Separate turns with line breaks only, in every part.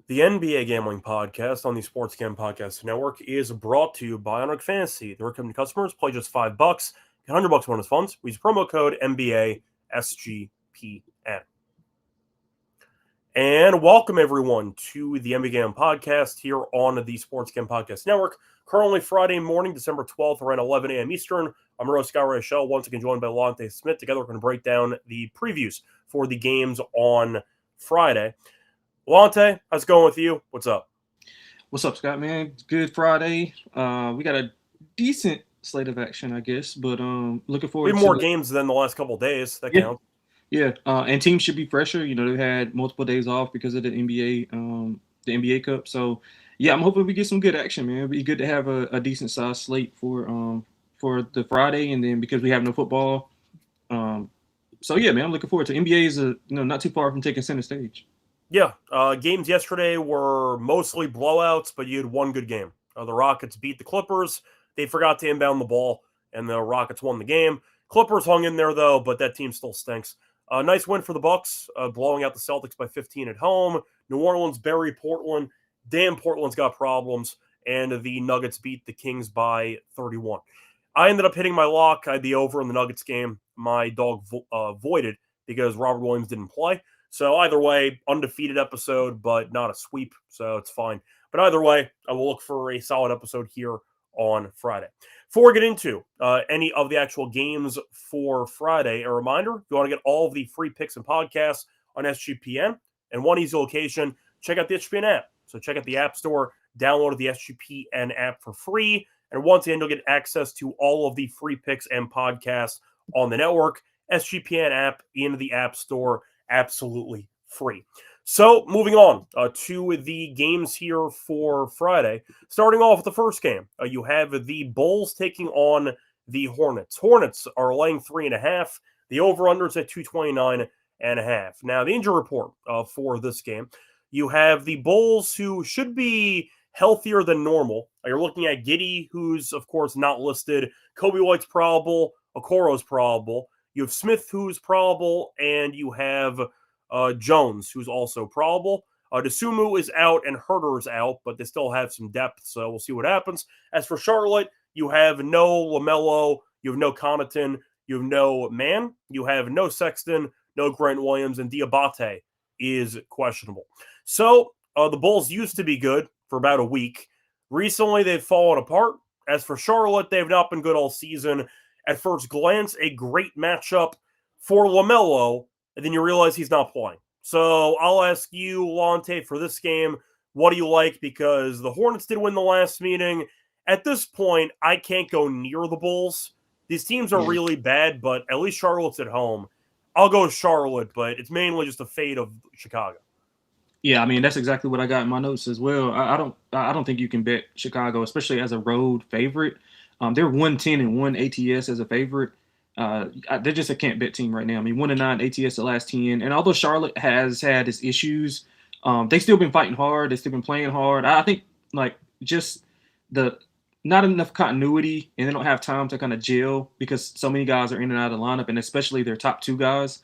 The NBA Gambling Podcast on the Sports Gambling Podcast Network is brought to you by Underdog Fantasy. The recommended customers play just $5, get $100 bonus funds. We use promo code NBA SGPN. And welcome everyone to the NBA Gambling Podcast here on the Sports Gambling Podcast Network. Currently Friday morning, December 12th, around 11 a.m. Eastern. I'm your host, Reichel, once again joined by Lonte Smith. Together we're going to break down the previews for the games on Friday. Lonte, how's it going with you? What's up?
What's up, Scott, man? Good Friday. We got a decent slate of action, I guess, but looking
We
forward
have
to
more games than the last couple of days. That
yeah,
counts.
yeah. And teams should be fresher. You know, they had multiple days off because of the NBA Cup. So, yeah, I'm hoping we get some good action, man. It'd be good to have a decent sized slate for the Friday, and then because we have no football. So yeah, man, I'm looking forward to NBA is not too far from taking center stage.
Yeah, games yesterday were mostly blowouts, but you had one good game. The Rockets beat the Clippers. They forgot to inbound the ball, and the Rockets won the game. Clippers hung in there, though, but that team still stinks. Nice win for the Bucks, blowing out the Celtics by 15 at home. New Orleans buried Portland. Damn, Portland's got problems. And the Nuggets beat the Kings by 31. I ended up hitting my lock. I had the over in the Nuggets game. My dog voided because Robert Williams didn't play. So either way, undefeated episode, but not a sweep, so it's fine. But either way, I will look for a solid episode here on Friday. Before we get into any of the actual games for Friday, a reminder, if you want to get all of the free picks and podcasts on SGPN, and one easy location, check out the SGPN app. So check out the App Store, download the SGPN app for free, and once again, you'll get access to all of the free picks and podcasts on the network. SGPN app in the App Store, absolutely free. So moving on to the games here for Friday. Starting off with the first game, you have the Bulls taking on the Hornets. Hornets are laying 3.5. The over-under's at 229.5. Now, the injury report for this game, you have the Bulls who should be healthier than normal. You're looking at Giddey, who's, of course, not listed. Kobe White's probable. Okoro's probable. You have Smith, who's probable, and you have Jones, who's also probable. Dosunmu is out and Herter is out, but they still have some depth, so we'll see what happens. As for Charlotte, you have no LaMelo, you have no Connaughton, you have no Mann, you have no Sexton, no Grant Williams, and Diabate is questionable. So the Bulls used to be good for about a week. Recently, they've fallen apart. As for Charlotte, they've not been good all season. At first glance, a great matchup for LaMelo, and then you realize he's not playing. So I'll ask you, Lonte, for this game, what do you like? Because the Hornets did win the last meeting. At this point, I can't go near the Bulls. These teams are really bad, but at least Charlotte's at home. I'll go Charlotte, but it's mainly just a fate of Chicago.
Yeah, I mean that's exactly what I got in my notes as well. I don't think you can bet Chicago, especially as a road favorite. They're 110-1 ATS as a favorite. They're just a can't bet team right now. I mean 1-9 ATS the last 10, and although Charlotte has had its issues, they still been fighting hard. They still been playing hard. I think like just the not enough continuity, and they don't have time to kind of gel because so many guys are in and out of the lineup, and especially their top two guys.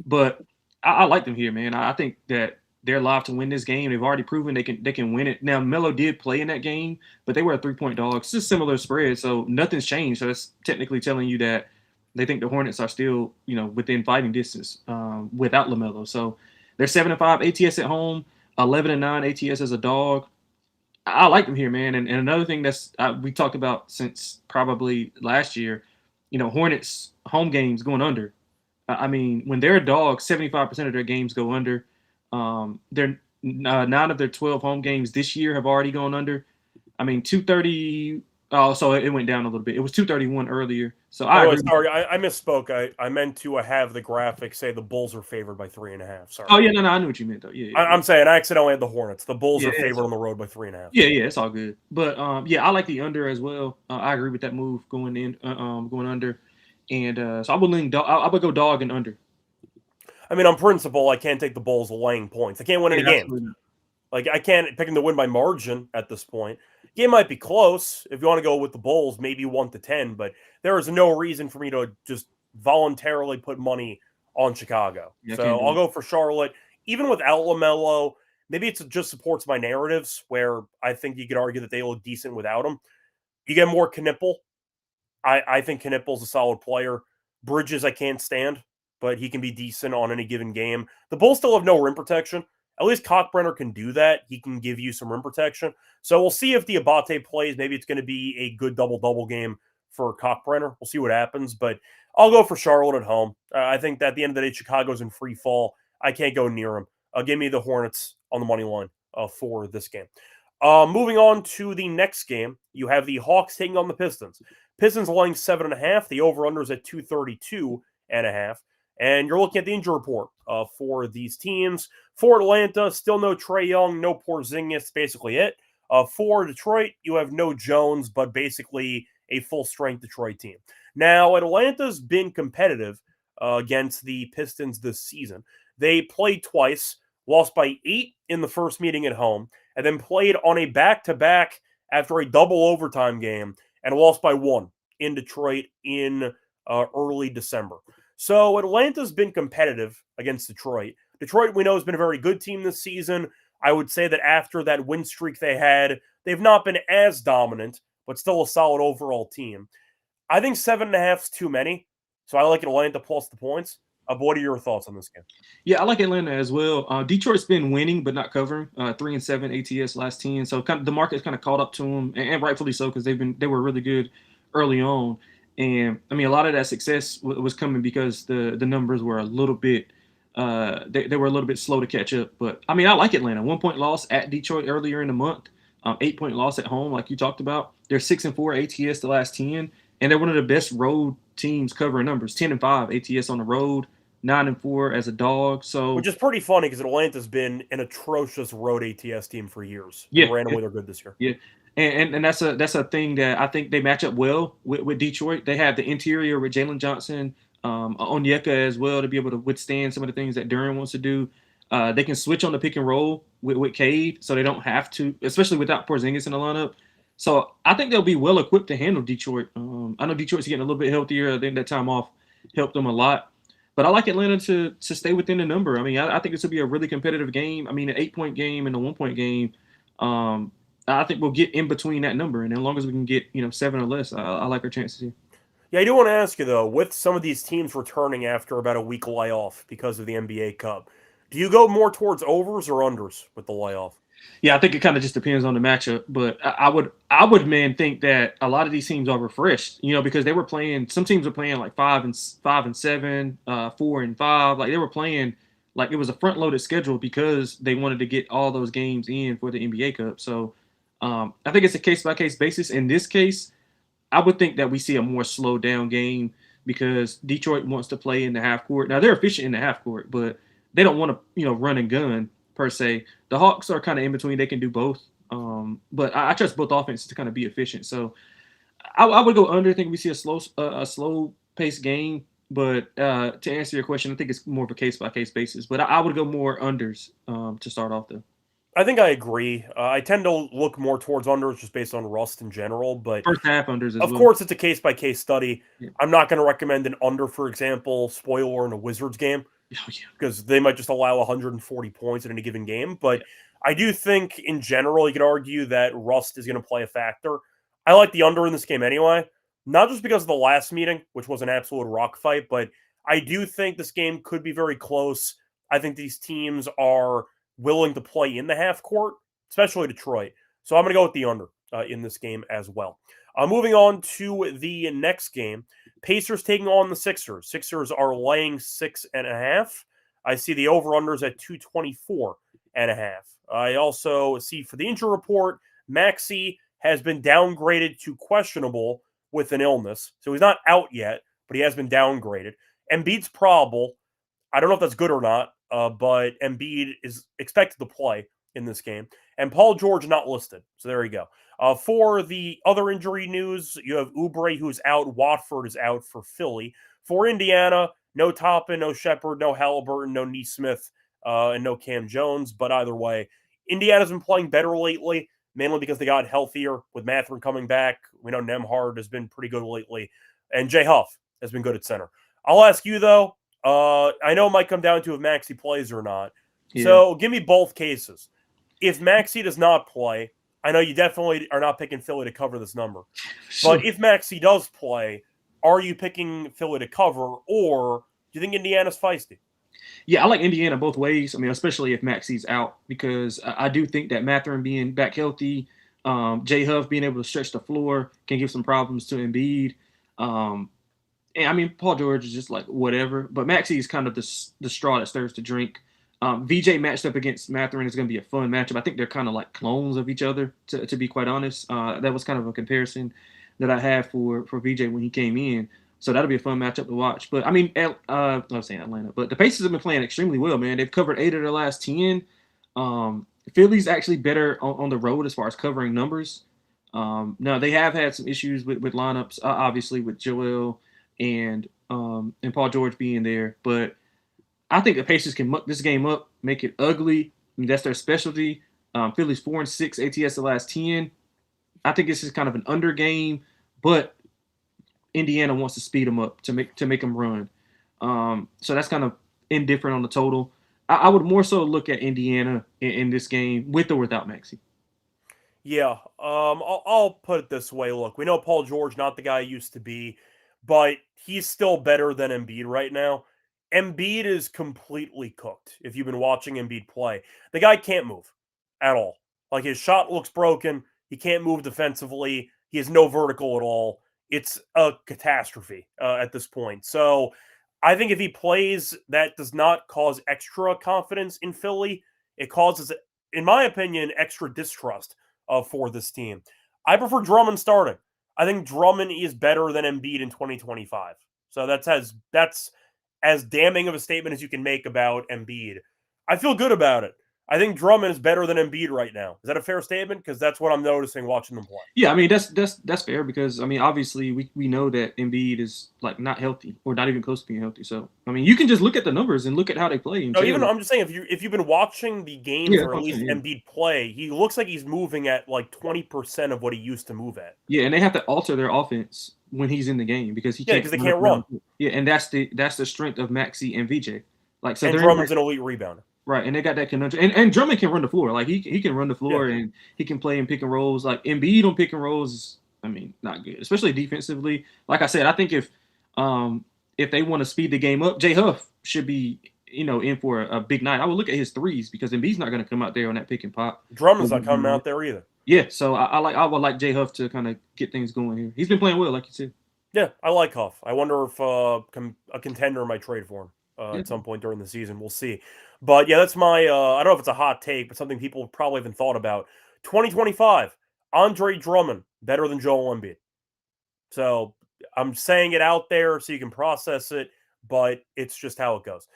But I like them here, man. I think that they're live to win this game. They've already proven they can win it. Now Melo did play in that game, but they were a 3-point dog. It's just similar spread, so nothing's changed. So that's technically telling you that they think the Hornets are still, within fighting distance without LaMelo. So they're 7-5 ATS at home, 11-9 ATS as a dog. I like them here, man. And another thing that's we talked about since probably last year, Hornets home games going under. I mean, when they're a dog, 75% of their games go under. They're 9 of their 12 home games this year have already gone under. I mean, 230. Oh, so it went down a little bit. It was 231 earlier. So I agree.
Sorry, I misspoke. I meant to have the graphic say the Bulls are favored by 3.5. Sorry.
Oh yeah, no, I knew what you meant though. Yeah,
I'm saying I accidentally had the Hornets. The Bulls
yeah,
are favored on the road by 3.5.
Yeah, it's all good. But yeah, I like the under as well. I agree with that move going under, and so I would lean. I would go dog and under.
I mean, on principle, I can't take the Bulls laying points. I can't win any games. Like, I can't pick them to win by margin at this point. Game might be close. If you want to go with the Bulls, maybe 1-10, but there is no reason for me to just voluntarily put money on Chicago. So I'll go for Charlotte. Even without LaMelo, maybe it just supports my narratives where I think you could argue that they look decent without him. You get more Knippel. I think Knippel's a solid player. Bridges I can't stand, but he can be decent on any given game. The Bulls still have no rim protection. At least Cockbrenner can do that. He can give you some rim protection. So we'll see if the Abate plays. Maybe it's going to be a good double-double game for Cockbrenner. We'll see what happens, but I'll go for Charlotte at home. I think that at the end of the day, Chicago's in free fall. I can't go near them. Give me the Hornets on the money line for this game. Moving on to the next game, you have the Hawks taking on the Pistons. Pistons laying 7.5. The over-under is at 232.5. And you're looking at the injury report for these teams. For Atlanta, still no Trae Young, no Porzingis, basically it. For Detroit, you have no Jones, but basically a full-strength Detroit team. Now, Atlanta's been competitive against the Pistons this season. They played twice, lost by 8 in the first meeting at home, and then played on a back-to-back after a double overtime game and lost by 1 in Detroit in early December. So Atlanta's been competitive against Detroit. Detroit, we know, has been a very good team this season. I would say that after that win streak they had, they've not been as dominant, but still a solid overall team. I think 7.5 is too many, so I like Atlanta plus the points. But what are your thoughts on this game?
Yeah, I like Atlanta as well. Detroit's been winning but not covering. 3-7 ATS last 10, so kind of the market's kind of caught up to them, and rightfully so because they were really good early on. And I mean, a lot of that success was coming because the numbers were a little bit they were a little bit slow to catch up. But I mean, I like Atlanta. 1-point loss at Detroit earlier in the month. 8-point loss at home, like you talked about. They're 6-4 ATS the last 10, and they're one of the best road teams covering numbers. 10-5 ATS on the road. 9-4 as a dog. So,
which is pretty funny because Atlanta's been an atrocious road ATS team for years.
Yeah,
and randomly they're good this year.
Yeah, and that's a thing that I think they match up well with Detroit. They have the interior with Jalen Johnson, Onyeka as well to be able to withstand some of the things that Duran wants to do. They can switch on the pick and roll with Cade, so they don't have to, especially without Porzingis in the lineup. So I think they'll be well equipped to handle Detroit. I know Detroit's getting a little bit healthier. I think that time off helped them a lot. But I like Atlanta to stay within the number. I mean, I think this will be a really competitive game. I mean, an 8-point game and a 1-point game. I think we'll get in between that number, and as long as we can get 7 or less, I like our chances here.
Yeah, I do want to ask you though, with some of these teams returning after about a week layoff because of the NBA Cup, do you go more towards overs or unders with the layoff?
Yeah, I think it kind of just depends on the matchup, but I would think that a lot of these teams are refreshed, because they were playing. Some teams were playing like 5-7, 4-5, like they were playing like it was a front-loaded schedule because they wanted to get all those games in for the NBA Cup. So I think it's a case-by-case basis. In this case, I would think that we see a more slowed-down game because Detroit wants to play in the half court. Now they're efficient in the half court, but they don't want to run and gun per se. The Hawks are kind of in between. They can do both. But I trust both offenses to kind of be efficient. So I would go under. I think we see a slow paced game. But to answer your question, I think it's more of a case-by-case basis. But I would go more unders to start off, though.
I think I agree. I tend to look more towards unders just based on rust in general. But
first half unders as
of
well.
course, it's a case-by-case study.
Yeah.
I'm not going to recommend an under, for example, spoiler in a Wizards game.
Oh, yeah.
Because they might just allow 140 points in any given game. But I do think, in general, you could argue that rust is going to play a factor. I like the under in this game anyway, not just because of the last meeting, which was an absolute rock fight, but I do think this game could be very close. I think these teams are willing to play in the half court, especially Detroit. So I'm going to go with the under in this game as well. Moving on to the next game, Pacers taking on the Sixers. Sixers are laying 6.5. I see the over-unders at 224.5. I also see for the injury report, Maxey has been downgraded to questionable with an illness. So he's not out yet, but he has been downgraded. Embiid's probable. I don't know if that's good or not, but Embiid is expected to play in this game. And Paul George not listed. So there you go. For the other injury news, you have Oubre, who's out. Watford is out for Philly. For Indiana, no Toppin, no Shepard, no Halliburton, no Nesmith, and no Cam Jones. But either way, Indiana's been playing better lately, mainly because they got healthier with Mathurin coming back. We know Nemhard has been pretty good lately. And Jay Huff has been good at center. I'll ask you, though. I know it might come down to if Maxey plays or not. Yeah. So give me both cases. if Maxey does not play, I know you definitely are not picking Philly to cover this number.
Sure.
But if Maxey does play, are you picking Philly to cover, or do you think Indiana's feisty?
Yeah, I like Indiana both ways. I mean, especially if Maxey's out, because I do think that Mathurin being back healthy, Jay Huff being able to stretch the floor can give some problems to Embiid. And I mean, Paul George is just like whatever, but Maxey is kind of the straw that stirs the drink. VJ matched up against Mathurin is going to be a fun matchup. I think they're kind of like clones of each other, to be quite honest. That was kind of a comparison that I had for VJ when he came in. So that'll be a fun matchup to watch. But I mean, I was saying Atlanta, but the Pacers have been playing extremely well, man. They've covered 8 of their last 10. Philly's actually better on the road as far as covering numbers. Now they have had some issues with lineups, obviously with Joel and Paul George being there, but I think the Pacers can muck this game up, make it ugly. I mean, that's their specialty. Philly's 4-6 ATS the last 10. I think this is kind of an under game, but Indiana wants to speed them up to make them run. So that's kind of indifferent on the total. I would more so look at Indiana in this game with or without Maxey.
Yeah, I'll put it this way. Look, we know Paul George not the guy he used to be, but he's still better than Embiid right now. Embiid is completely cooked. If you've been watching Embiid play, the guy can't move at all. Like his shot looks broken. He can't move defensively. He has no vertical at all. It's a catastrophe at this point. So I think if he plays, that does not cause extra confidence in Philly. It causes, in my opinion, extra distrust for this team. I prefer Drummond starting. I think Drummond is better than Embiid in 2025. So that's as damning of a statement as you can make about Embiid. I feel good about it. I think Drummond is better than Embiid right now. Is that a fair statement? Because that's what I'm noticing watching them play.
Yeah, I mean that's fair because I mean obviously we know that Embiid is like not healthy or not even close to being healthy. So I mean you can just look at the numbers and look at how they play. And
no, even I'm just saying if you've been watching the games
yeah,
or at least Embiid play, he looks like he's moving at like 20% of what he used to move at.
Yeah, and they have to alter their offense when he's in the game because he
because they can't run.
Yeah, and that's the strength of Maxey and VJ. Like so,
and Drummond's an elite rebounder.
Right, and they got that conundrum. And Drummond can run the floor. Like he can run the floor and he can play in pick and rolls. Like Embiid on pick and rolls is, I mean, not good, especially defensively. Like I said, I think if they want to speed the game up, Jay Huff should be in for a big night. I would look at his threes because Embiid's not going to come out there on that pick and pop.
Drummond's not coming out there either.
Yeah, so I would like Jay Huff to kind of get things going here. He's been playing well, like you said.
Yeah, I like Huff. I wonder if a contender might trade for him at some point during the season. We'll see. But yeah, that's my, I don't know if it's a hot take, but something people probably haven't thought about. 2025, Andre Drummond, better than Joel Embiid. So I'm saying it out there so you can process it, but it's just how it goes.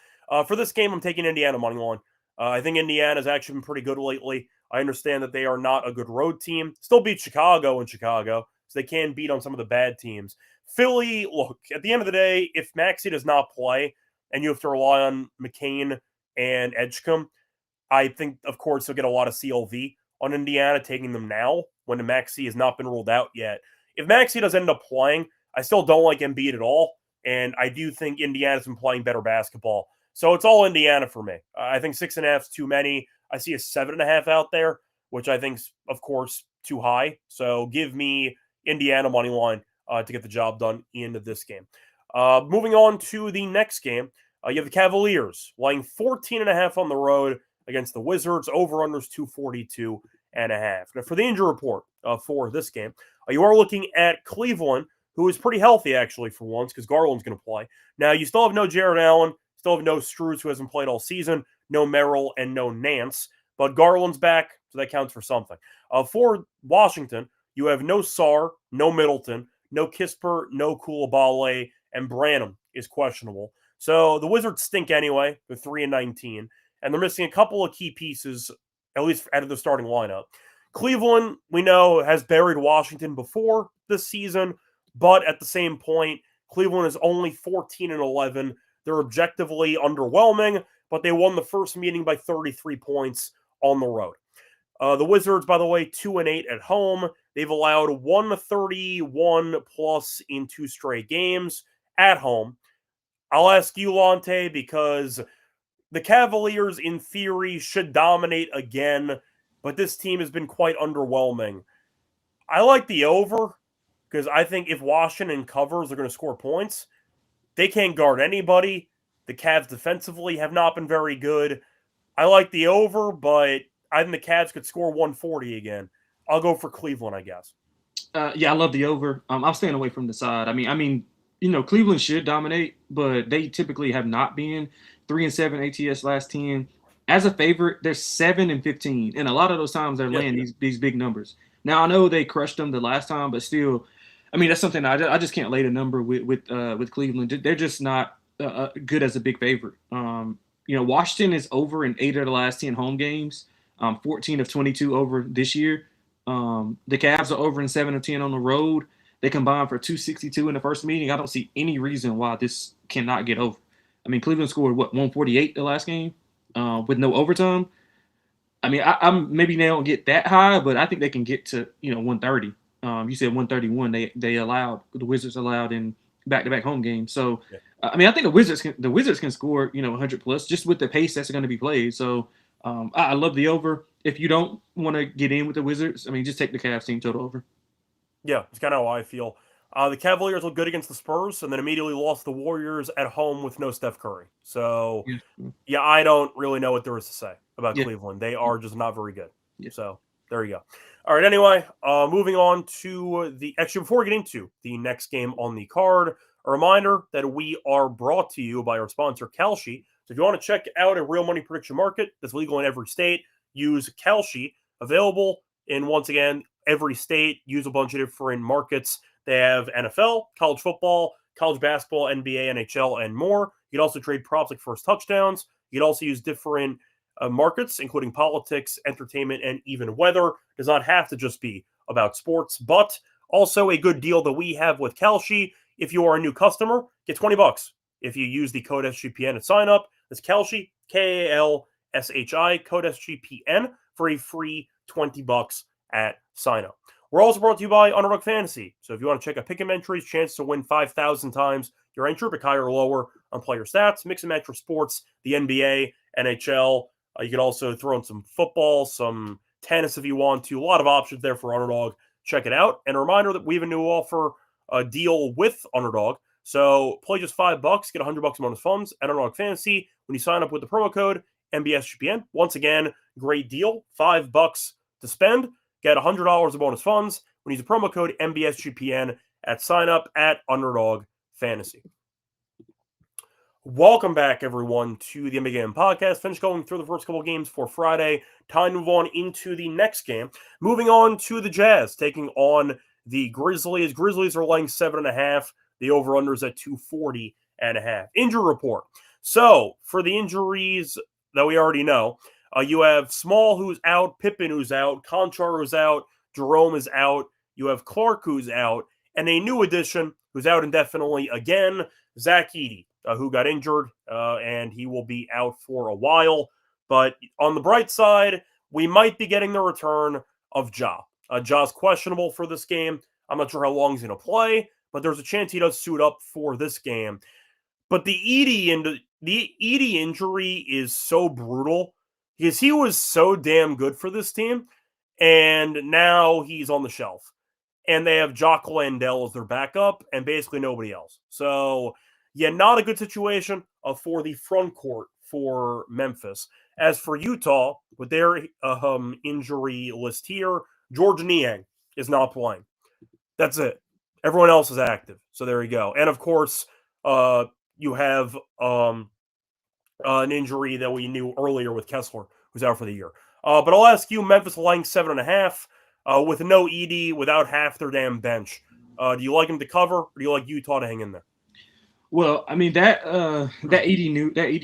For this game, I'm taking Indiana money line. I think Indiana's actually been pretty good lately. I understand that they are not a good road team. Still beat Chicago in Chicago, so they can beat on some of the bad teams. Philly, look, at the end of the day, if Maxey does not play and you have to rely on McCain and Edgecombe, I think, of course, you'll get a lot of CLV on Indiana taking them now when Maxey has not been ruled out yet. If Maxey does end up playing, I still don't like Embiid at all, and I do think Indiana's been playing better basketball. So it's all Indiana for me. I think 6.5 is too many. I see a 7.5 out there, which I think's, of course, too high. So give me Indiana money line to get the job done in this game. Moving on to the next game, you have the Cavaliers laying 14.5 on the road against the Wizards. Over-unders 242.5. Now, for the injury report for this game, you are looking at Cleveland, who is pretty healthy, actually, for once, because Garland's going to play. Now, you still have no Jared Allen, still have no Strus, who hasn't played all season, no Merrill, and no Nance, but Garland's back, so that counts for something. For Washington, you have no Sarr, no Middleton, no Kisper, no Koulibaly, and Branham is questionable. So the Wizards stink anyway. They're 3-19, and they're missing a couple of key pieces, at least out of the starting lineup. Cleveland, we know, has buried Washington before this season, but at the same point, Cleveland is only 14-11. They're objectively underwhelming, but they won the first meeting by 33 points on the road. The Wizards, by the way, 2-8 at home. They've allowed 131 plus in 2 straight games at home. I'll ask you, Lonte, because the Cavaliers, in theory, should dominate again, but this team has been quite underwhelming. I like the over because I think if Washington covers, they're going to score points. They can't guard anybody. The Cavs defensively have not been very good. I like the over, but I think the Cavs could score 140 again. I'll go for Cleveland, I guess.
Yeah, I love the over. I'm staying away from the side. I mean, Cleveland should dominate, but they typically have not been 3-7 ATS last 10. As a favorite, they're 7-15, and a lot of those times they're laying these big numbers. Now I know they crushed them the last time, but still, I mean that's something I just can't lay the number with Cleveland. They're just not good as a big favorite. Washington is over in 8 of the last 10 home games, 14 of 22 over this year. The Cavs are over in 7 of 10 on the road. They combined for 262 in the first meeting. I don't see any reason why this cannot get over. I mean, Cleveland scored 148 the last game with no overtime. I mean, I'm maybe they don't get that high, but I think they can get to 130. You said 131. The Wizards allowed in back-to-back home games. So I mean, I think the Wizards can score 100 plus just with the pace that's going to be played. So I love the over. If you don't want to get in with the Wizards, I mean, just take the Cavs team total over.
Yeah, it's kind of how I feel. The Cavaliers looked good against the Spurs and then immediately lost the Warriors at home with no Steph Curry. So, yeah, I don't really know what there is to say about Cleveland. They are just not very good. Yeah. So, there you go. All right, anyway, moving on to actually, before we get into the next game on the card, a reminder that we are brought to you by our sponsor, Kalshi. So, if you want to check out a real money prediction market that's legal in every state, use Kalshi, available in, once again, every state. Use a bunch of different markets. They have NFL, college football, college basketball, NBA, NHL, and more. You can also trade props like first touchdowns. You can also use different markets, including politics, entertainment, and even weather. It does not have to just be about sports, but also a good deal that we have with Kalshi. If you are a new customer, get $20 if you use the code SGPN at sign up. That's Kalshi, Kalshi, code SGPN for a free $20 at sign up. We're also brought to you by Underdog Fantasy. So if you want to check out pick 'em entries, chance to win 5,000 times your entry, pick higher or lower on player stats, mix and match for sports, the NBA, NHL. You can also throw in some football, some tennis if you want to. A lot of options there for Underdog. Check it out. And a reminder that we have a new offer, a deal with Underdog. So play just $5, get $100 in bonus funds at Underdog Fantasy when you sign up with the promo code MBSGPN. Once again, great deal. $5 to spend. Get $100 of bonus funds when you use the promo code MBSGPN at sign up at Underdog Fantasy. Welcome back, everyone, to the NBA Game Podcast. Finished going through the first couple of games for Friday. Time to move on into the next game. Moving on to the Jazz, taking on the Grizzlies. Grizzlies are laying 7.5. The over-under is at 240.5. Injury report. So, for the injuries that we already know, you have Small, who's out, Pippen, who's out, Conchar, who's out, Jerome is out, you have Clark, who's out, and a new addition, who's out indefinitely again, Zach Edey, who got injured, and he will be out for a while. But on the bright side, we might be getting the return of Ja. Ja's questionable for this game. I'm not sure how long he's going to play, but there's a chance he does suit up for this game. But the Edey injury is so brutal, because he was so damn good for this team, and now he's on the shelf. And they have Jock Landale as their backup, and basically nobody else. So, yeah, not a good situation for the front court for Memphis. As for Utah, with their injury list here, George Niang is not playing. That's it. Everyone else is active. So there you go. And, of course, you have an injury that we knew earlier with Kessler, who's out for the year. But I'll ask you, Memphis laying 7.5 with no Edey, without half their damn bench. Do you like him to cover, or do you like Utah to hang in there?
Well, I mean that Edey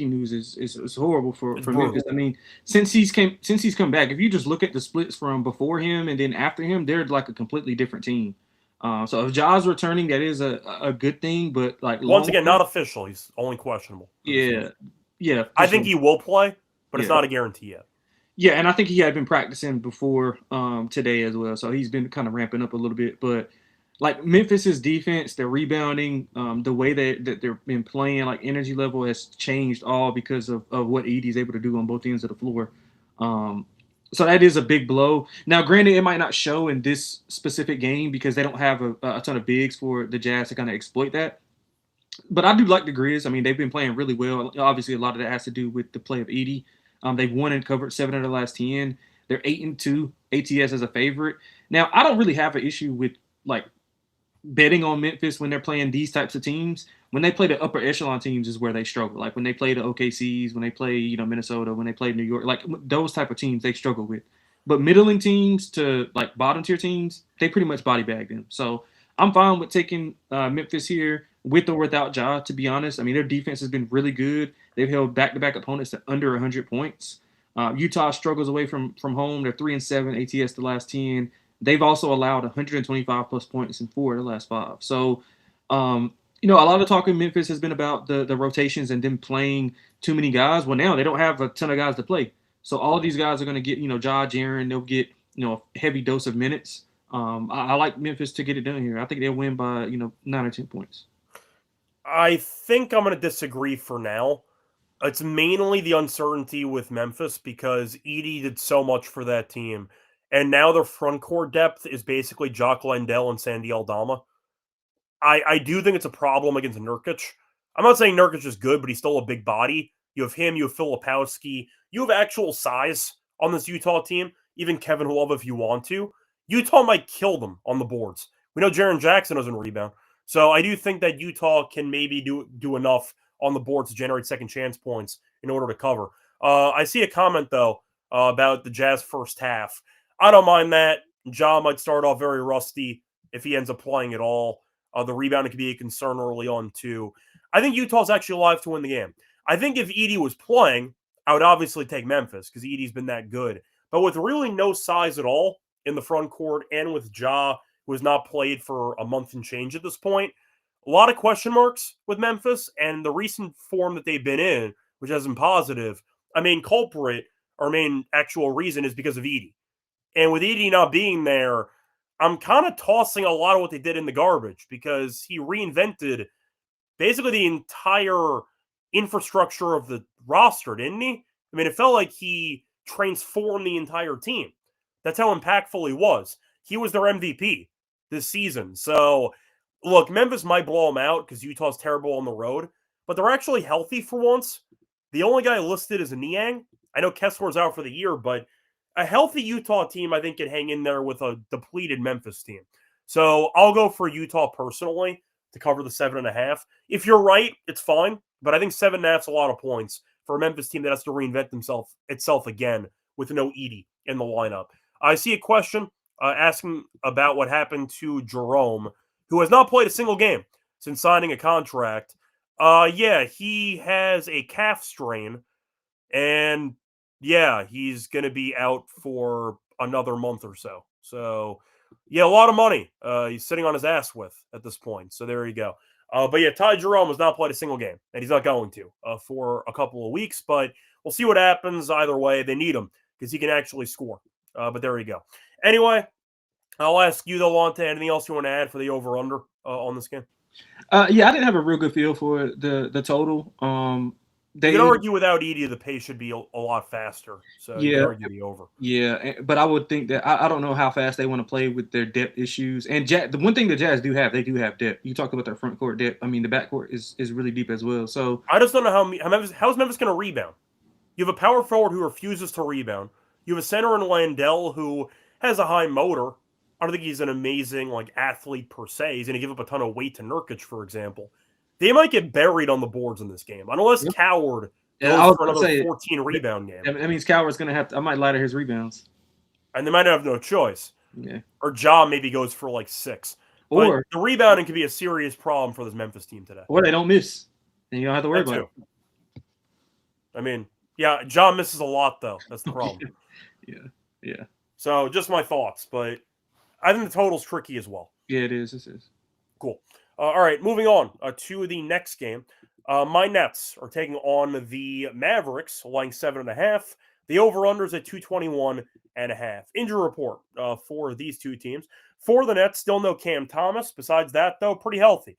news is horrible for Memphis. I mean, since he's come back, if you just look at the splits from before him and then after him, they're like a completely different team. So if Ja's returning, that is a good thing. But like
once again, not official. He's only questionable.
Yeah.
I think he will play, but it's not a guarantee yet.
Yeah, and I think he had been practicing before today as well, so he's been kind of ramping up a little bit. But like Memphis's defense, their rebounding, the way that they've been playing, like energy level has changed all because of what Edey's able to do on both ends of the floor. So that is a big blow. Now, granted, it might not show in this specific game because they don't have a ton of bigs for the Jazz to kind of exploit that. But I do like the Grizz. I mean, they've been playing really well. Obviously, a lot of that has to do with the play of Edey. They've won and covered 7 of the last 10. They're 8-2 ATS as a favorite. Now, I don't really have an issue with like betting on Memphis when they're playing these types of teams. When they play the upper echelon teams is where they struggle. Like when they play the OKCs, when they play, Minnesota, when they play New York, like those type of teams they struggle with. But middling teams to like bottom tier teams, they pretty much body bag them. So I'm fine with taking Memphis here with or without Ja, to be honest. I mean, their defense has been really good. They've held back-to-back opponents to under 100 points. Utah struggles away from home. They're 3-7 ATS the last 10. They've also allowed 125 plus points in 4 of the last 5. So, a lot of the talk in Memphis has been about the rotations and them playing too many guys. Well, now they don't have a ton of guys to play. So all of these guys are going to get, Ja, Jaren, they'll get, a heavy dose of minutes. I like Memphis to get it done here. I think they'll win by, 9 or 10 points.
I think I'm going to disagree for now. It's mainly the uncertainty with Memphis because Edey did so much for that team. And now their front court depth is basically Jock Landale and Sandy Aldama. I do think it's a problem against Nurkic. I'm not saying Nurkic is good, but he's still a big body. You have him, you have Filipowski. You have actual size on this Utah team, even Kevin Love if you want to. Utah might kill them on the boards. We know Jaren Jackson doesn't rebound. So I do think that Utah can maybe do enough on the board to generate second chance points in order to cover. I see a comment, though, about the Jazz first half. I don't mind that. Ja might start off very rusty if he ends up playing at all. The rebounding could be a concern early on, too. I think Utah's actually alive to win the game. I think if Edey was playing, I would obviously take Memphis because Edey's been that good. But with really no size at all in the front court and with Ja, who has not played for a month and change at this point, a lot of question marks with Memphis and the recent form that they've been in, which has been positive. Our main culprit, our main actual reason is because of Edey. And with Edey not being there, I'm kind of tossing a lot of what they did in the garbage because he reinvented basically the entire infrastructure of the roster, didn't he? I mean, it felt like he transformed the entire team. That's how impactful he was. He was their MVP this season. So, look, Memphis might blow them out because Utah's terrible on the road, but they're actually healthy for once. The only guy listed is Niang. I know Kessler's out for the year, but a healthy Utah team, I think, can hang in there with a depleted Memphis team. So I'll go for Utah personally to cover the 7.5. If you're right, it's fine, but I think 7.5 is a lot of points for a Memphis team that has to reinvent itself again with no Edey in the lineup. I see a question asking about what happened to Jerome, who has not played a single game since signing a contract. Yeah, he has a calf strain, and yeah, he's going to be out for another month or so. So, yeah, a lot of money he's sitting on his ass with at this point. So there you go. But yeah, Ty Jerome has not played a single game, and he's not going to for a couple of weeks. But we'll see what happens either way. They need him because he can actually score. But there you go. Anyway, I'll ask you, though, Lonte, anything else you want to add for the over-under on this game?
Yeah, I didn't have a real good feel for the total.
You can argue without Edey, the pace should be a lot faster. So you can argue the over.
Yeah, but I would think that I don't know how fast they want to play with their depth issues. And the one thing the Jazz do have, they do have depth. You talked about their front court depth. I mean, the back court is really deep as well. So
I just don't know how's Memphis going to rebound. You have a power forward who refuses to rebound. You have a center in Landell who has a high motor. I don't think he's an amazing athlete per se. He's going to give up a ton of weight to Nurkic, for example. They might get buried on the boards in this game, unless Coward goes for another 14 rebound game.
That means Coward's going to have to. I might ladder his rebounds,
and they might have no choice.
Yeah,
or Ja maybe goes for 6. Or the rebounding could be a serious problem for this Memphis team today.
Or they don't miss, and you don't have to worry about it.
I mean, yeah, Ja misses a lot though. That's the problem.
Yeah.
So just my thoughts, but I think the total's tricky as well.
Yeah, it is. This is
cool. All right, moving on to the next game. My Nets are taking on the Mavericks, laying 7.5. The over-unders at 221.5. Injury report for these two teams. For the Nets, still no Cam Thomas. Besides that, though, pretty healthy.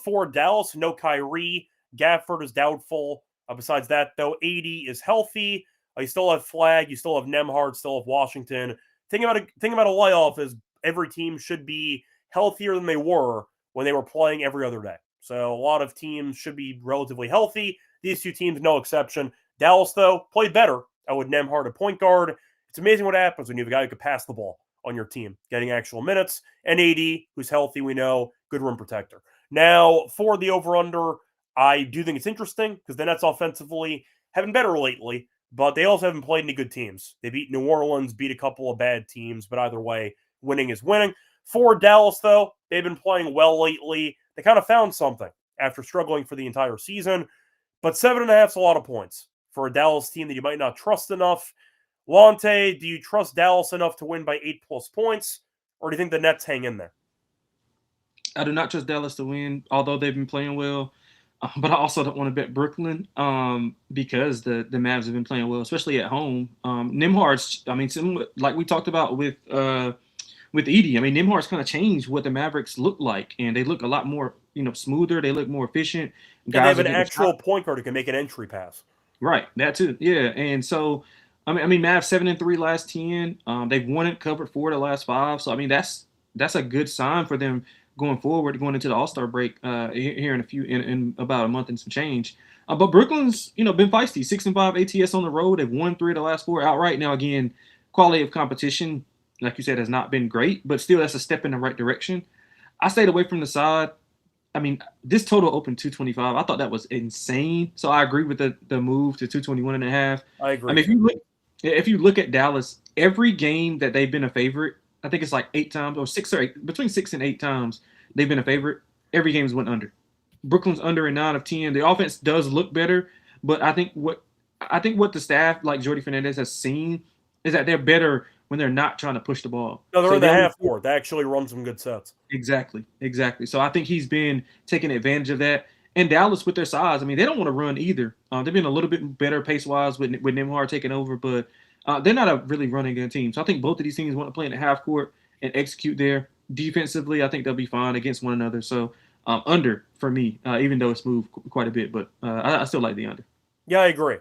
For Dallas, no Kyrie. Gafford is doubtful. Besides that, though, AD is healthy. You still have Flagg, you still have Nembhard, still have Washington. Thinking about a layoff is every team should be healthier than they were when they were playing every other day. So a lot of teams should be relatively healthy. These two teams, no exception. Dallas, though, played better with Nembhard at point guard. It's amazing what happens when you have a guy who can pass the ball on your team, getting actual minutes. And AD, who's healthy, we know, good rim protector. Now, for the over-under, I do think it's interesting because the Nets offensively have been better lately, but they also haven't played any good teams. They beat New Orleans, beat a couple of bad teams, but either way, winning is winning. For Dallas, though, they've been playing well lately. They kind of found something after struggling for the entire season, but 7.5 is a lot of points for a Dallas team that you might not trust enough. Lonte, do you trust Dallas enough to win by 8+ points, or do you think the Nets hang in there?
I do not trust Dallas to win, although they've been playing well. But I also don't want to bet Brooklyn because the Mavs have been playing well, especially at home. Nembhard's, I mean, like we talked about with Edie. I mean, Nembhard's kind of changed what the Mavericks look like, and they look a lot more, smoother. They look more efficient.
Guys they have an actual point guard who can make an entry pass.
Right, that too. Yeah, and so I mean, Mavs 7-3 last 10. They've won it, covered 4 the last 5. So I mean, that's a good sign for them going forward, going into the All-Star break here in about a month and some change. But Brooklyn's, been feisty. 6-5 ATS on the road. They've won 3 of the last 4 outright. Now, again, quality of competition, like you said, has not been great, but still that's a step in the right direction. I stayed away from the side. I mean, this total opened 225. I thought that was insane. So I agree with the move to 221.5.
I agree.
I mean, if you look at Dallas, every game that they've been a favorite, I think it's like 8 times or 6 or 8, between 6 and 8 times they've been a favorite. Every game's went under. Brooklyn's under in 9 of 10. The offense does look better, but I think what the staff, like Jordi Fernandez, has seen is that they're better when they're not trying to push the ball.
No, they're in the half court. They actually run some good sets.
Exactly. So I think he's been taking advantage of that. And Dallas, with their size, I mean, they don't want to run either. They've been a little bit better pace-wise with Nembhard taking over, but they're not a really running good team. So I think both of these teams want to play in the half court and execute there. Defensively, I think they'll be fine against one another. So under for me, even though it's moved quite a bit, but I still like the under.
Yeah, I agree.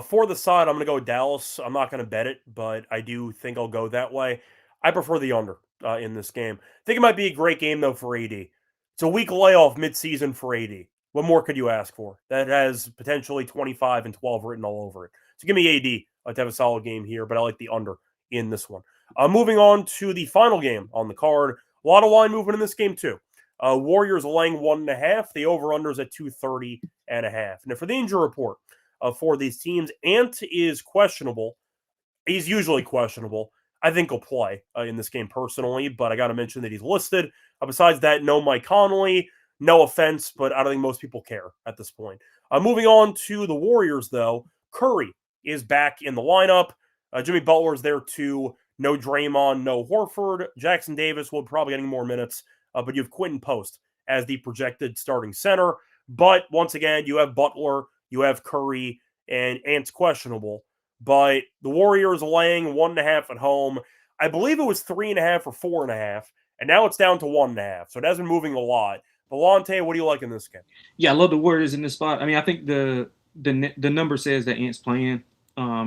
For the side, I'm going to go Dallas. I'm not going to bet it, but I do think I'll go that way. I prefer the under in this game. I think it might be a great game, though, for AD. It's a week layoff midseason for AD. What more could you ask for? That has potentially 25 and 12 written all over it. So give me AD. I'd have a solid game here, but I like the under in this one. Moving on to the final game on the card. A lot of line movement in this game, too. Warriors laying 1.5. The over-under's at 230.5. Now, for the injury report for these teams, Ant is questionable. He's usually questionable. I think he'll play in this game personally, but I got to mention that he's listed. Besides that, no Mike Conley. No offense, but I don't think most people care at this point. Moving on to the Warriors, though, Curry is back in the lineup. Jimmy Butler's there too. No Draymond, no Horford. Jackson Davis will probably getting more minutes, but you have Quentin Post as the projected starting center. But once again, you have Butler, you have Curry, and Ant's questionable. But the Warriors laying 1.5 at home. I believe it was 3.5 or 4.5, and now it's down to 1.5. So it has been moving a lot. Lonte, what do you like in this game?
Yeah, I love the Warriors in this spot. I mean, I think the number says that Ant's playing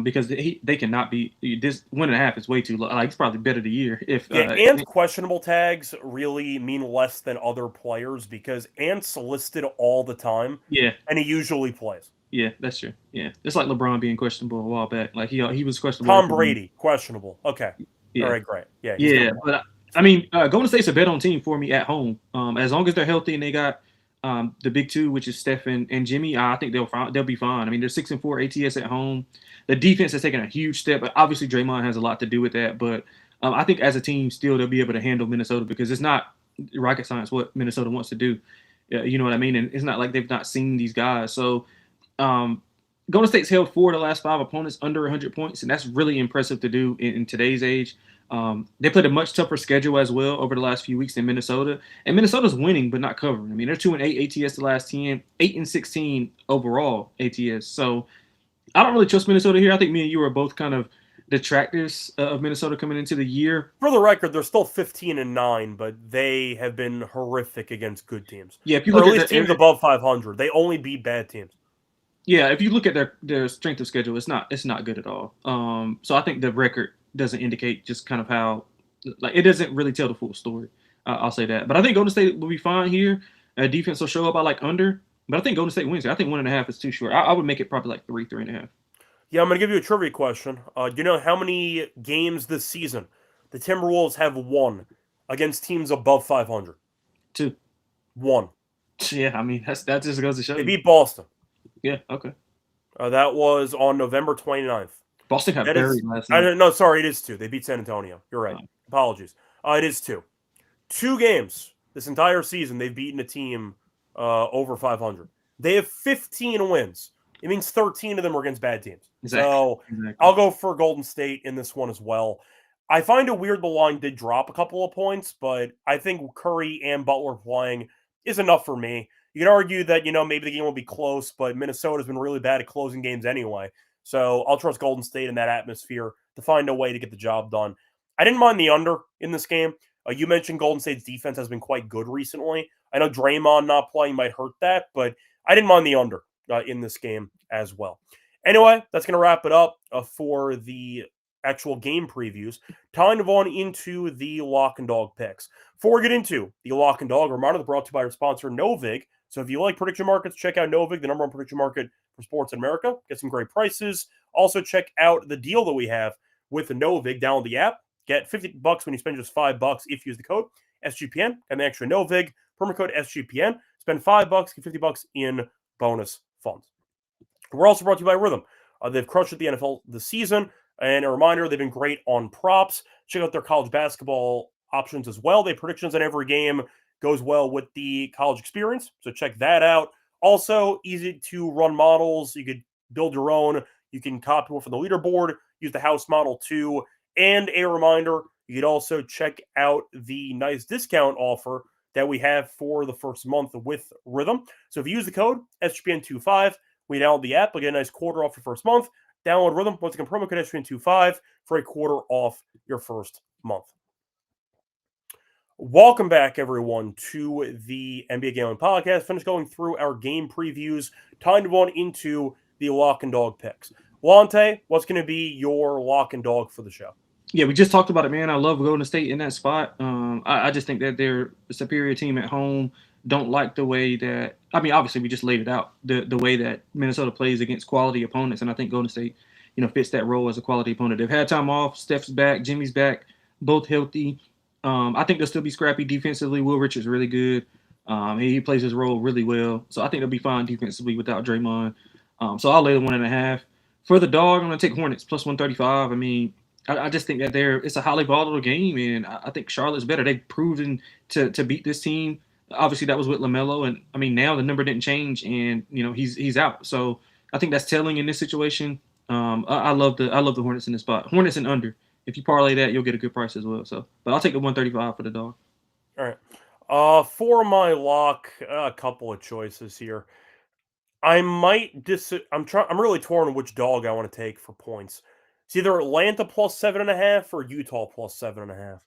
because they cannot be. This 1.5 is way too low. Like, it's probably better the year. If
Ant's questionable tags really mean less than other players because Ant's listed all the time.
Yeah,
and he usually plays.
Yeah, that's true. Yeah, it's like LeBron being questionable a while back. Like he was questionable.
Tom Brady questionable. Okay,
yeah.
All right, great.
Yeah, but. I mean, Golden State's a bet on team for me at home. As long as they're healthy and they got the big two, which is Steph and Jimmy, I think they'll be fine. I mean, they're 6-4 ATS at home. The defense has taken a huge step. Obviously, Draymond has a lot to do with that. But I think as a team, still they'll be able to handle Minnesota because it's not rocket science what Minnesota wants to do. You know what I mean? And it's not like they've not seen these guys. So Golden State's held 4 of the last 5 opponents under 100 points, and that's really impressive to do in today's age. They played a much tougher schedule as well over the last few weeks than Minnesota. And Minnesota's winning, but not covering. I mean, they're 2-8 ATS the last 10, 8-16 overall ATS. So I don't really trust Minnesota here. I think me and you are both kind of detractors of Minnesota coming into the year.
For the record, they're still 15-9, but they have been horrific against good teams.
Yeah, if you look
at least teams above 500, they only beat bad teams.
Yeah, if you look at their strength of schedule, it's not good at all. So I think the record doesn't indicate just kind of how, like, it doesn't really tell the full story. I'll say that. But I think Golden State will be fine here. Defense will show up. I like under, but I think Golden State wins here. I think 1.5 is too short. I would make it probably like 3.5.
Yeah, I'm going to give you a trivia question. Do you know how many games this season the Timberwolves have won against teams above 500?
2.
One.
Yeah, I mean that just goes to show
They
you.
beat Boston.
Yeah, okay.
That was on November 29th.
Boston got
That is,
buried last
I
night.
don't know. Sorry, it is 2. They beat San Antonio. You're right. Apologies. It is 2. 2 games this entire season they've beaten a team over 500. They have 15 wins. It means 13 of them are against bad teams. So I'll go for Golden State in this one as well. I find it weird the line did drop a couple of points, but I think Curry and Butler playing is enough for me. You can argue that, maybe the game will be close, but Minnesota's been really bad at closing games anyway. So I'll trust Golden State in that atmosphere to find a way to get the job done. I didn't mind the under in this game. You mentioned Golden State's defense has been quite good recently. I know Draymond not playing might hurt that, but I didn't mind the under in this game as well. Anyway, that's going to wrap it up for the actual game previews. Time to move on into the lock and dog picks. Before we get into the lock and dog, reminder brought to you by our sponsor, Novig. So if you like prediction markets, check out Novig, the number one prediction market for sports in America. Get some great prices. Also, check out the deal that we have with Novig. Download the app. Get $50 when you spend just $5 if you use the code SGPN. And the extra Novig, promo code SGPN. Spend $5, get $50 in bonus funds. We're also brought to you by Rhythm. They've crushed at the NFL this season. And a reminder, they've been great on props. Check out their college basketball options as well. They have predictions on every game. Goes well with the college experience. So check that out. Also, easy to run models. You could build your own. You can copy one from the leaderboard. Use the house model too. And a reminder, you could also check out the nice discount offer that we have for the first month with Rhythm. So if you use the code SGPN25, we download the app, you'll get a nice quarter off your first month. Download Rhythm. Once again, promo code SGPN25 for a quarter off your first month. Welcome back, everyone, to the NBA Gambling Podcast. Finished going through our game previews. Time to go on into the lock and dog picks. Lonte, what's going to be your lock and dog for the show?
Yeah, we just talked about it, man. I love Golden State in that spot. I just think that they're a superior team at home. Don't like the way that, I mean, obviously we just laid it out, the way that Minnesota plays against quality opponents, and I think Golden State, fits that role as a quality opponent. They've had time off. Steph's back, Jimmy's back, both healthy. I think they'll still be scrappy defensively. Will Richards really good. He plays his role really well, so I think they'll be fine defensively without Draymond. So I'll lay the 1.5. For the dog, I'm gonna take Hornets plus 135. I mean, I just think that it's a highly volatile game, and I think Charlotte's better. They've proven to beat this team. Obviously, that was with LaMelo, and I mean now the number didn't change, and he's out. So I think that's telling in this situation. I love the Hornets in this spot. Hornets and under. If you parlay that, you'll get a good price as well. So, but I'll take the 135 for the dog.
All right. For my lock, a couple of choices here. I might I'm really torn on which dog I want to take for points. It's either Atlanta plus 7.5 or Utah plus 7.5.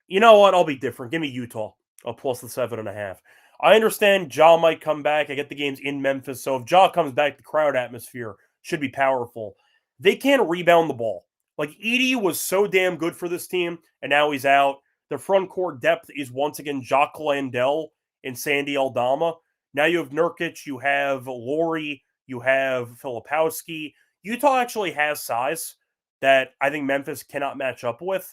You know what? I'll be different. Give me Utah plus the 7.5. I understand Ja might come back. I get the game's in Memphis, so if Ja comes back, the crowd atmosphere should be powerful. They can't rebound the ball. Like, Edey was so damn good for this team, and now he's out. The front court depth is once again Jacques Landell and Sandy Aldama. Now you have Nurkic, you have Laurie, you have Filipowski. Utah actually has size that I think Memphis cannot match up with.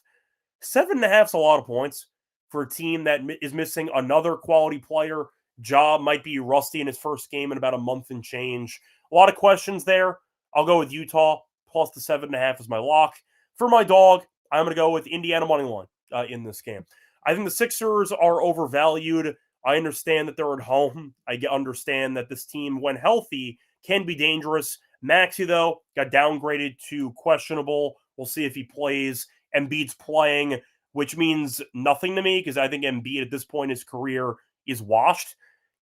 7.5 is a lot of points for a team that is missing another quality player. Ja might be rusty in his first game in about a month and change. A lot of questions there. I'll go with Utah plus the 7.5 is my lock. For my dog, I'm going to go with Indiana money line in this game. I think the Sixers are overvalued. I understand that they're at home. I understand that this team, when healthy, can be dangerous. Maxey, though, got downgraded to questionable. We'll see if he plays. Embiid's playing, which means nothing to me because I think Embiid at this point in his career is washed.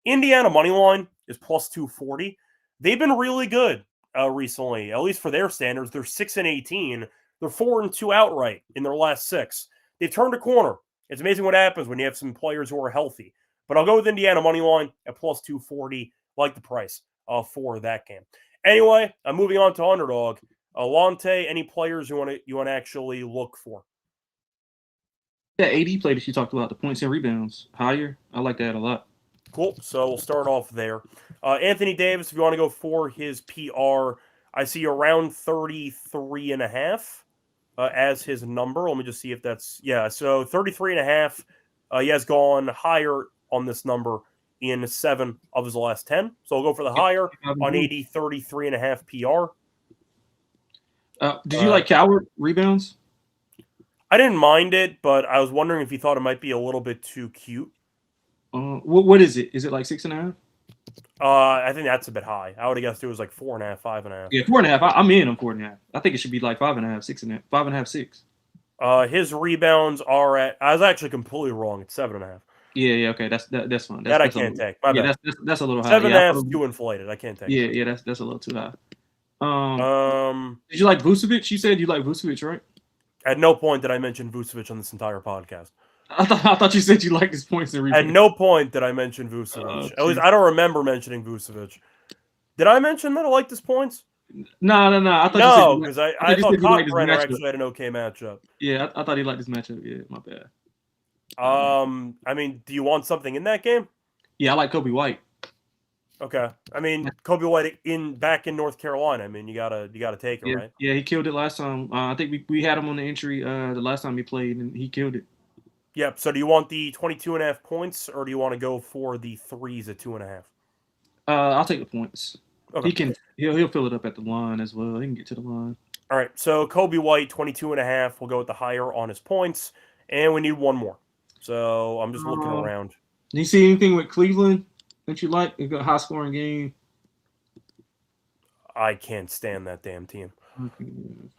Indiana money line is plus 240. They've been really good recently, at least for their standards. They're 6-18. They're 4-2 outright in their last 6. They've turned a corner. It's amazing what happens when you have some players who are healthy. But I'll go with Indiana money line at plus 240. Like the price. for that game. Anyway, moving on to Underdog. Lonte, any players you want to actually look for?
That AD play that you talked about, the points and rebounds higher. I like that a lot.
Cool. So we'll start off there. Anthony Davis, if you want to go for his PR, I see around 33.5 as his number. Let me just see if that's, so 33.5. He has gone higher on this number in 7 of his last 10. So I'll go for the higher on 33.5 PR.
Did you like Coward rebounds?
I didn't mind it, but I was wondering if you thought it might be a little bit too cute.
What is it? Is it like 6.5?
I think that's a bit high. I would have guessed it was like 4.5, 5.5.
Yeah, 4.5. I'm in on 4.5. I think it should be like 5.5, 6.5, 5.5, 6.
His rebounds are at. I was actually completely wrong. It's 7.5.
Yeah. Okay, that's fine.
I can't take. My bad.
That's a little high.
7.5 is too inflated. I can't take.
Yeah, that's a little too high. Did you like Vucevic? You said you like Vucevic, right?
At no point did I mention Vucevic on this entire podcast.
I thought you said you liked his points and rebounds.
At no point did I mention Vucevic. At least I don't remember mentioning Vucevic. Did I mention that I liked his points?
No. I thought
no, because I thought Cockbrenner actually had an okay matchup.
Yeah, I thought he liked his matchup. Yeah, my bad.
I mean, do you want something in that game?
Yeah, I like Kobe White.
Okay. I mean, Kobe White back in North Carolina. I mean, you gotta take it, right?
Yeah, he killed it last time. I think we had him on the entry the last time he played, and he killed it.
Yep. So do you want the 22.5 points, or do you want to go for the threes at 2.5?
I'll take the points.
Okay.
He'll fill it up at the line as well. He can get to the line.
All right. So Kobe White 22.5. We'll go with the higher on his points, and we need one more. So I'm just looking around.
Do you see anything with Cleveland that you like? You got a high scoring game.
I can't stand that damn team.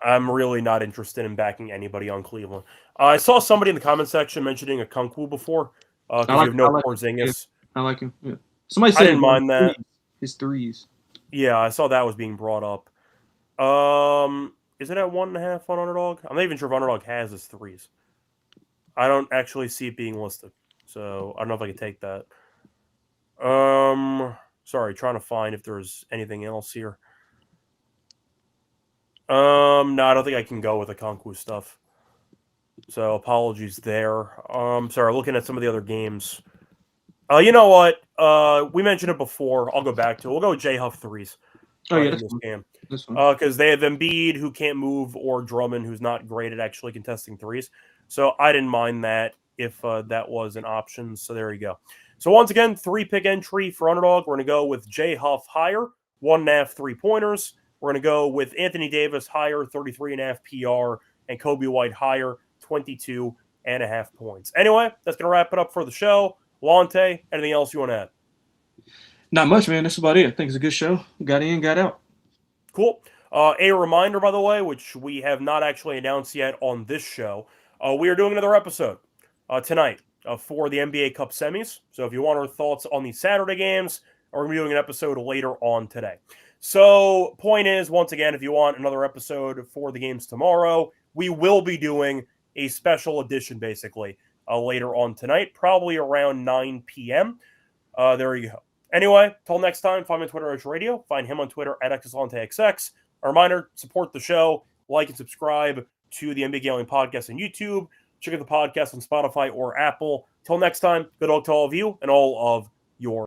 I'm really not interested in backing anybody on Cleveland. I saw somebody in the comment section mentioning a Kunku before. Because you have no Porzingis.
I like him. Yeah. Somebody said
I didn't mind that.
His threes.
Yeah, I saw that was being brought up. Is it at 1.5 on Underdog? I'm not even sure if Underdog has his threes. I don't actually see it being listed. So I don't know if I can take that. Sorry, trying to find if there's anything else here. No, I don't think I can go with the Kunku stuff. So apologies there. Sorry, looking at some of the other games. You know what? We mentioned it before. I'll go back to it. We'll go with J-Huff threes.
In
this game. Because they have Embiid, who can't move, or Drummond, who's not great at actually contesting threes. So I didn't mind that if that was an option. So there you go. So once again, 3-pick entry for Underdog. We're going to go with J-Huff higher, 1.5 3-pointers. We're going to go with Anthony Davis higher, 33.5 PR, and Kobe White higher, 22.5 points. Anyway, that's going to wrap it up for the show. Lonte, anything else you want to add?
Not much, man. That's about it. I think it's a good show. Got in, got out.
Cool. A reminder, by the way, which we have not actually announced yet on this show, we are doing another episode tonight for the NBA Cup semis. So if you want our thoughts on the Saturday games, we're going to be doing an episode later on today. So point is, once again, if you want another episode for the games tomorrow, we will be doing a special edition, basically, later on tonight, probably around 9 p.m. There you go. Anyway, till next time, find me on Twitter at Radio. Find him on Twitter at XSLonteXX. A reminder, support the show, like and subscribe to the NBA Gambling Podcast on YouTube. Check out the podcast on Spotify or Apple. Till next time, good luck to all of you and all of your